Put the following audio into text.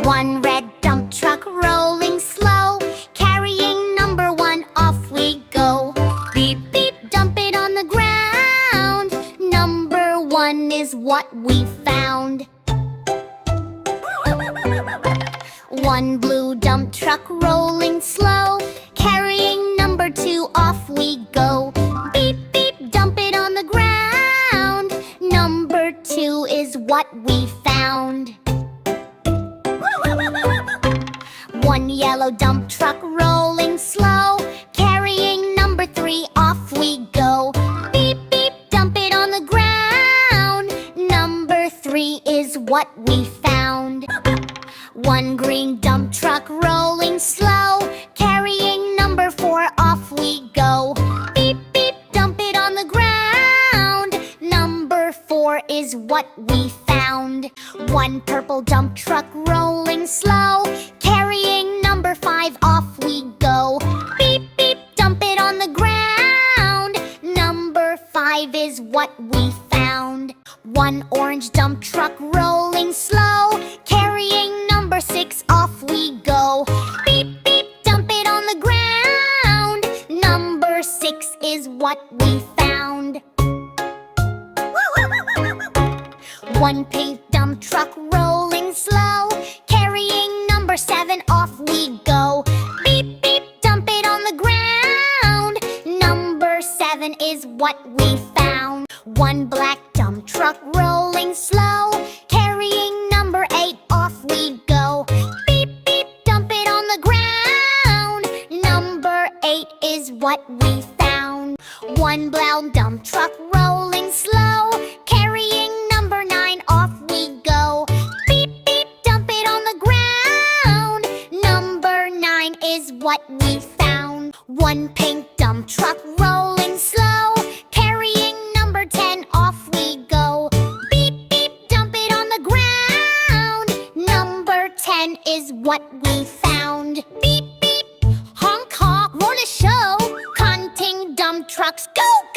One red dump truck rolling slow, carrying number 1, off we go. Beep, beep, dump it on the ground. Number 1 is what we found. One blue dump truck rolling slow, carrying number 2, off we go. Beep, beep, dump it on the ground. Number 2 is what we found. One yellow dump truck rolling slow, carrying number 3, off we go. Beep, beep, dump it on the ground. Number 3 is what we found. One green dump truck rolling slow, carrying number 4, off we go. Beep, beep, dump it on the ground. Number 4 is what we found. One purple dump truck rolling slow, carrying number 5, off we go. Beep, beep, dump it on the ground. Number 5 is what we found. One orange dump truck rolling slow, carrying number 6, off we go. Beep, beep, dump it on the ground. Number 6 is what we found. One pink dump truck rolling slow, carrying number 7, off we go. Beep, beep, dump it on the ground. Number 7 is what we found. One black dump truck rolling slow, carrying number 8, off we go. Beep, beep, dump it on the ground. Number 8 is what we found. One brown dump truck rolling slow, carrying number 9, off we go. Beep, beep, dump it on the ground. Number 9 is what we found. One pink dump truck rolling slow, carrying number 10, off we go. Beep, beep, dump it on the ground. Number 10 is what we found. Beep, beep, honk, honk, roll a show. Counting dump trucks, go!